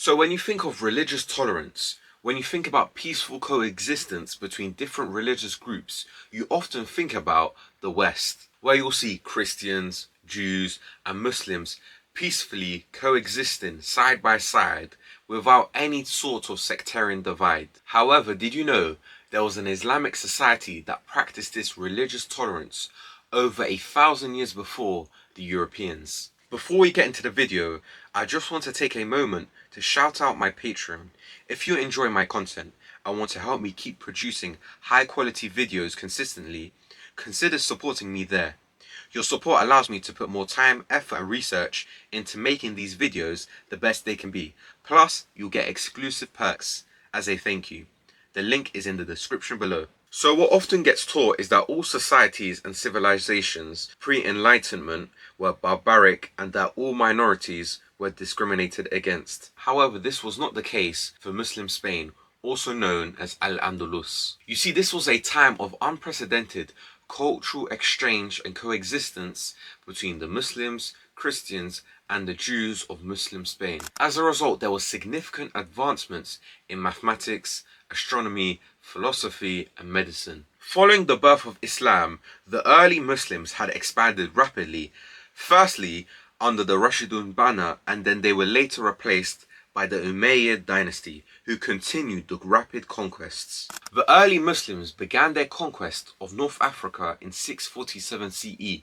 So when you think of religious tolerance, when you think about peaceful coexistence between different religious groups, you often think about the West, where you'll see Christians, Jews, and Muslims peacefully coexisting side by side without any sort of sectarian divide. However, did you know there was an Islamic society that practiced this religious tolerance over 1,000 years before the Europeans? Before we get into the video, I just want to take a moment to shout out my Patreon. If you enjoy my content and want to help me keep producing high quality videos consistently, consider supporting me there. Your support allows me to put more time, effort and research into making these videos the best they can be. Plus, you'll get exclusive perks as a thank you. The link is in the description below. So what often gets taught is that all societies and civilizations pre-Enlightenment were barbaric and that all minorities were discriminated against. However, this was not the case for Muslim Spain, also known as Al-Andalus. You see, this was a time of unprecedented cultural exchange and coexistence between the Muslims, Christians, and the Jews of Muslim Spain. As a result, there were significant advancements in mathematics, astronomy, philosophy, and medicine. Following the birth of Islam, the early Muslims had expanded rapidly, firstly under the Rashidun banner, and then they were later replaced by the Umayyad dynasty, who continued the rapid conquests. The early Muslims began their conquest of North Africa in 647 CE,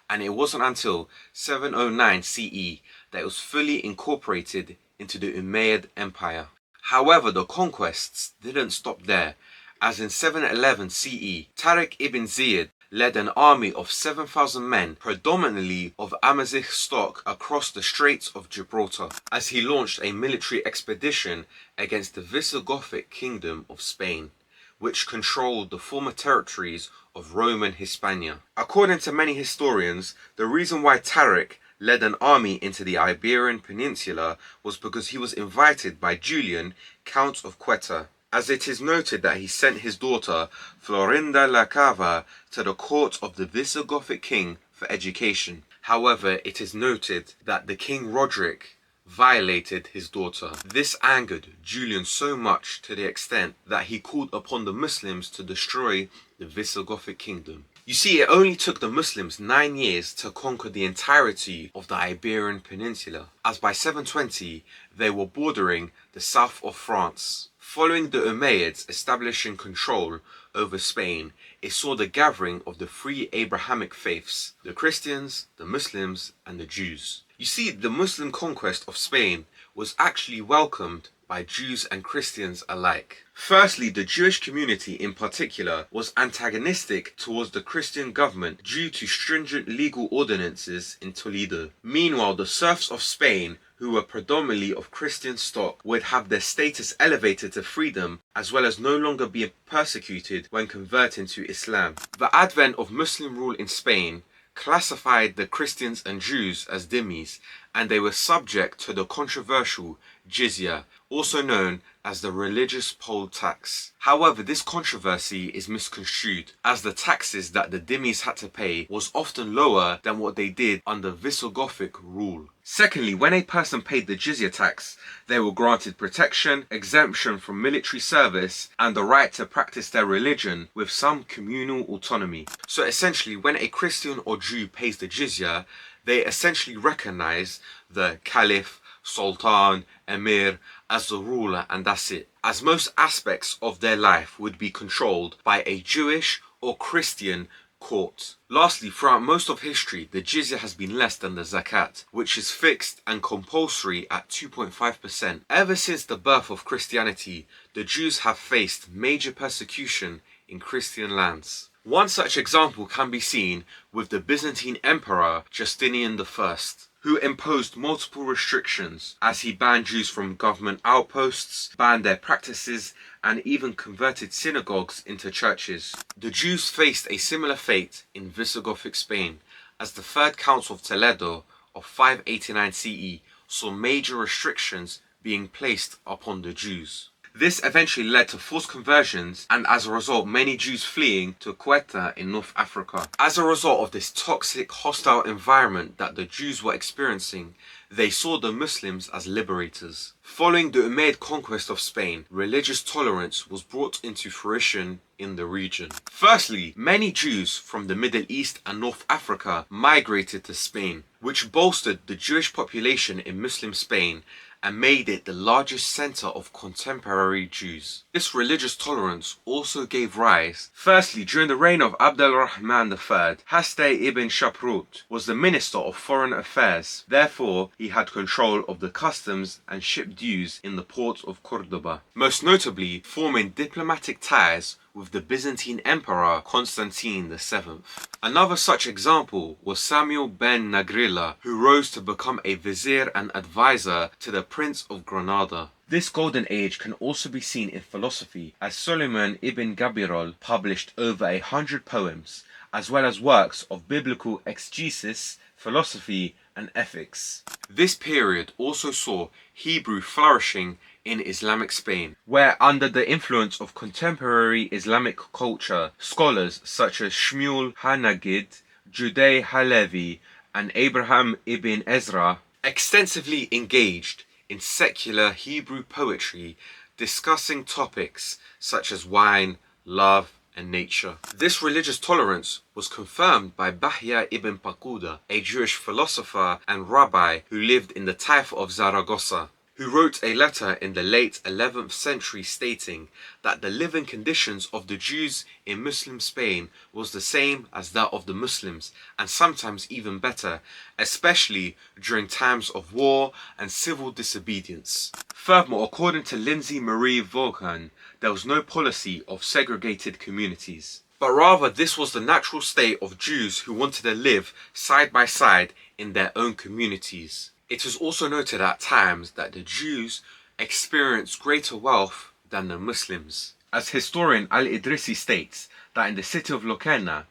and it wasn't until 709 CE that it was fully incorporated into the Umayyad Empire. However, the conquests didn't stop there, as in 711 CE, Tariq ibn Ziyad led an army of 7,000 men, predominantly of Amazigh stock, across the Straits of Gibraltar, as he launched a military expedition against the Visigothic Kingdom of Spain, which controlled the former territories of Roman Hispania. According to many historians, the reason why Tariq led an army into the Iberian Peninsula was because he was invited by Julian, Count of Quetta, as it is noted that he sent his daughter Florinda la Cava to the court of the Visigothic king for education. However, it is noted that the King Roderick violated his daughter. This angered Julian so much to the extent that he called upon the Muslims to destroy the Visigothic kingdom. You see, it only took the Muslims 9 years to conquer the entirety of the Iberian Peninsula, as by 720 they were bordering the south of France. Following the Umayyads establishing control over Spain, it saw the gathering of the three Abrahamic faiths: the Christians, the Muslims, and the Jews. You see, the Muslim conquest of Spain was actually welcomed by Jews and Christians alike. Firstly, the Jewish community in particular was antagonistic towards the Christian government due to stringent legal ordinances in Toledo. Meanwhile, the serfs of Spain, who were predominantly of Christian stock, would have their status elevated to freedom, as well as no longer being persecuted when converting to Islam. The advent of Muslim rule in Spain classified the Christians and Jews as dhimmis, and they were subject to the controversial Jizya, also known as the religious poll tax. However, this controversy is misconstrued, as the taxes that the dhimmis had to pay was often lower than what they did under Visigothic rule. Secondly, when a person paid the Jizya tax, they were granted protection, exemption from military service, and the right to practice their religion with some communal autonomy. So essentially, when a Christian or Jew pays the Jizya, they essentially recognize the Caliph, Sultan, Emir as the ruler, and that's it, as most aspects of their life would be controlled by a Jewish or Christian court. Lastly, throughout most of history, the Jizya has been less than the Zakat, which is fixed and compulsory at 2.5%. Ever since the birth of Christianity, the Jews have faced major persecution in Christian lands. One such example can be seen with the Byzantine Emperor Justinian I, who imposed multiple restrictions as he banned Jews from government outposts, banned their practices, and even converted synagogues into churches. The Jews faced a similar fate in Visigothic Spain, as the Third Council of Toledo of 589 CE saw major restrictions being placed upon the Jews. This eventually led to forced conversions and as a result many Jews fleeing to Quetta in North Africa. As a result of this toxic, hostile environment that the Jews were experiencing, they saw the Muslims as liberators. Following the Umayyad conquest of Spain, religious tolerance was brought into fruition in the region. Firstly, many Jews from the Middle East and North Africa migrated to Spain, which bolstered the Jewish population in Muslim Spain and made it the largest center of contemporary Jews. This religious tolerance also gave rise. Firstly, during the reign of Abd al-Rahman III, Hastay ibn Shaprut was the Minister of Foreign Affairs. Therefore, he had control of the customs and ship dues in the port of Cordoba, most notably forming diplomatic ties with the Byzantine Emperor Constantine VII. Another such example was Samuel ben Nagrilla, who rose to become a vizier and advisor to the Prince of Granada. This golden age can also be seen in philosophy, as Suleiman ibn Gabirol published over 100 poems, as well as works of biblical exegesis, philosophy, and ethics. This period also saw Hebrew flourishing in Islamic Spain, where under the influence of contemporary Islamic culture, scholars such as Shmuel Hanagid, Judai Halevi, and Abraham ibn Ezra extensively engaged in secular Hebrew poetry discussing topics such as wine, love, and nature. This religious tolerance was confirmed by Bahya ibn Paquda, a Jewish philosopher and rabbi who lived in the Taif of Zaragoza, who wrote a letter in the late 11th century stating that the living conditions of the Jews in Muslim Spain was the same as that of the Muslims, and sometimes even better, especially during times of war and civil disobedience. Furthermore, according to Lindsay Marie Vaughan, there was no policy of segregated communities, but rather this was the natural state of Jews who wanted to live side by side in their own communities. It is also noted at times that the Jews experienced greater wealth than the Muslims, as historian Al-Idrisi states that in the city of Locarno,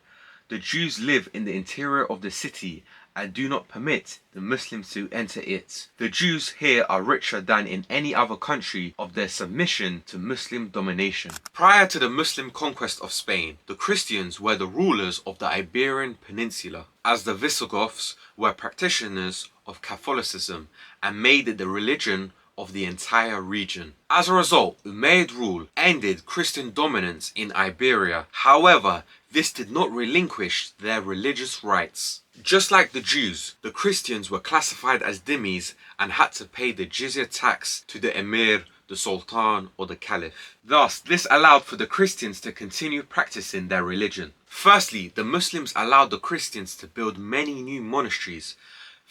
the Jews live in the interior of the city and do not permit the Muslims to enter it. The Jews here are richer than in any other country of their submission to Muslim domination. Prior to the Muslim conquest of Spain, the Christians were the rulers of the Iberian Peninsula, as the Visigoths were practitioners of Catholicism and made it the religion of the entire region. As a result, Umayyad rule ended Christian dominance in Iberia. However, this did not relinquish their religious rights. Just like the Jews, the Christians were classified as dhimmis and had to pay the Jizya tax to the emir, the sultan, or the caliph. Thus, this allowed for the Christians to continue practicing their religion. Firstly, the Muslims allowed the Christians to build many new monasteries.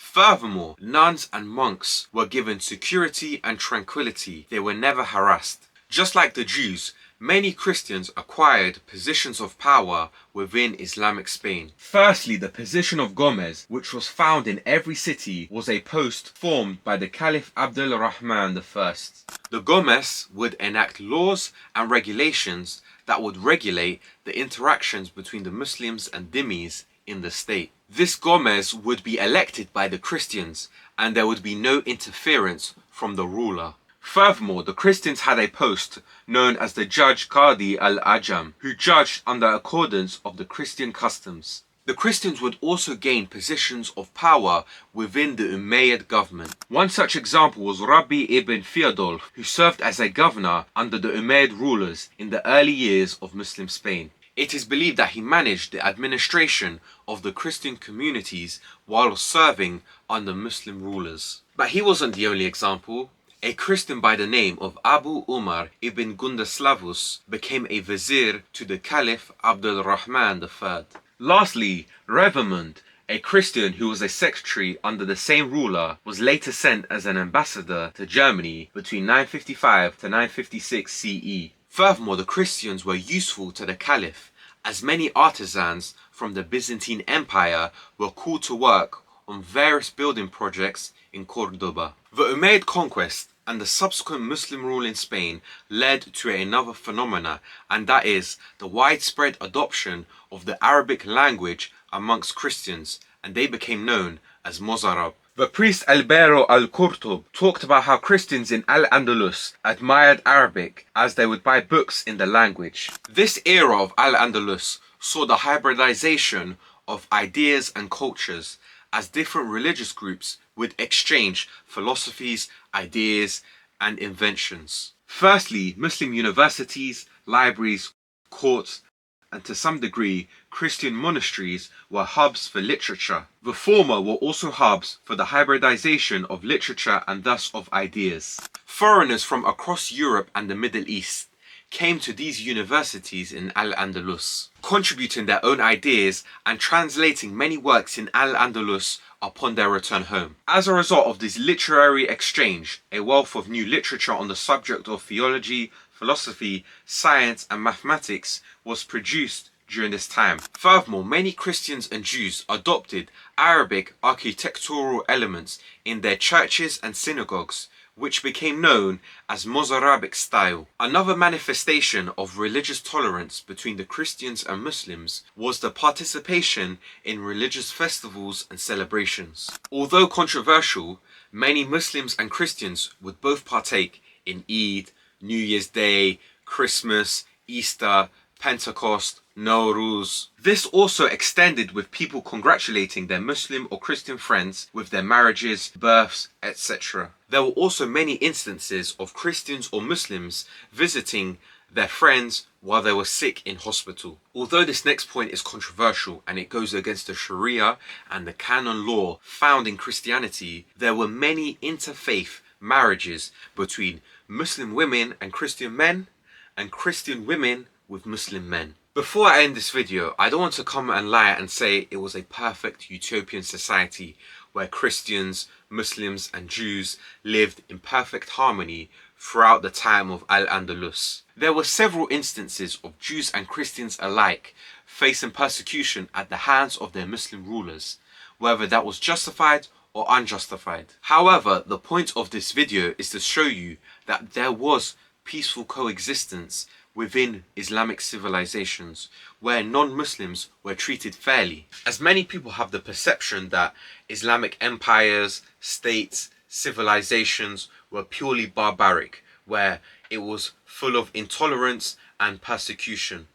Furthermore, nuns and monks were given security and tranquility. They were never harassed. Just like the Jews, many Christians acquired positions of power within Islamic Spain. Firstly, the position of Gomez, which was found in every city, was a post formed by the Caliph Abd al-Rahman I. The Gomez would enact laws and regulations that would regulate the interactions between the Muslims and dhimmis in the state. This Gomez would be elected by the Christians, and there would be no interference from the ruler. Furthermore, the Christians had a post known as the Judge Qadi al-Ajam, who judged under accordance of the Christian customs. The Christians would also gain positions of power within the Umayyad government. One such example was Rabbi ibn Theodulf, who served as a governor under the Umayyad rulers in the early years of Muslim Spain. It is believed that he managed the administration of the Christian communities while serving under Muslim rulers. But he wasn't the only example. A Christian by the name of Abu Umar ibn Gundaslavus became a vizier to the Caliph Abd al-Rahman III. Lastly, Revemund, a Christian who was a secretary under the same ruler, was later sent as an ambassador to Germany between 955 to 956 CE. Furthermore, the Christians were useful to the Caliph, as many artisans from the Byzantine Empire were called to work on various building projects in Cordoba. The Umayyad conquest and the subsequent Muslim rule in Spain led to another phenomena, and that is the widespread adoption of the Arabic language amongst Christians, and they became known as Mozarab. The priest Albero al-Qurtub talked about how Christians in Al-Andalus admired Arabic as they would buy books in the language. This era of Al-Andalus saw the hybridization of ideas and cultures as different religious groups would exchange philosophies, ideas, and inventions. Firstly, Muslim universities, libraries, courts, and to some degree, Christian monasteries were hubs for literature. The former were also hubs for the hybridization of literature and thus of ideas. Foreigners from across Europe and the Middle East came to these universities in Al-Andalus, contributing their own ideas and translating many works in Al-Andalus upon their return home. As a result of this literary exchange, a wealth of new literature on the subject of theology, philosophy, science, and mathematics was produced during this time. Furthermore, many Christians and Jews adopted Arabic architectural elements in their churches and synagogues, which became known as Mozarabic style. Another manifestation of religious tolerance between the Christians and Muslims was the participation in religious festivals and celebrations. Although controversial, many Muslims and Christians would both partake in Eid, New Year's Day, Christmas, Easter, Pentecost, Nowruz. This also extended with people congratulating their Muslim or Christian friends with their marriages, births, etc. There were also many instances of Christians or Muslims visiting their friends while they were sick in hospital. Although this next point is controversial and it goes against the Sharia and the canon law found in Christianity, there were many interfaith marriages between Muslim women and Christian men, and Christian women with Muslim men. Before I end this video, I don't want to come and lie and say it was a perfect utopian society where Christians, Muslims and Jews lived in perfect harmony throughout the time of Al-Andalus. There were several instances of Jews and Christians alike facing persecution at the hands of their Muslim rulers, whether that was justified or unjustified. However, the point of this video is to show you that there was peaceful coexistence within Islamic civilizations where non-Muslims were treated fairly. As many people have the perception that Islamic empires, states, civilizations were purely barbaric, where it was full of intolerance and persecution.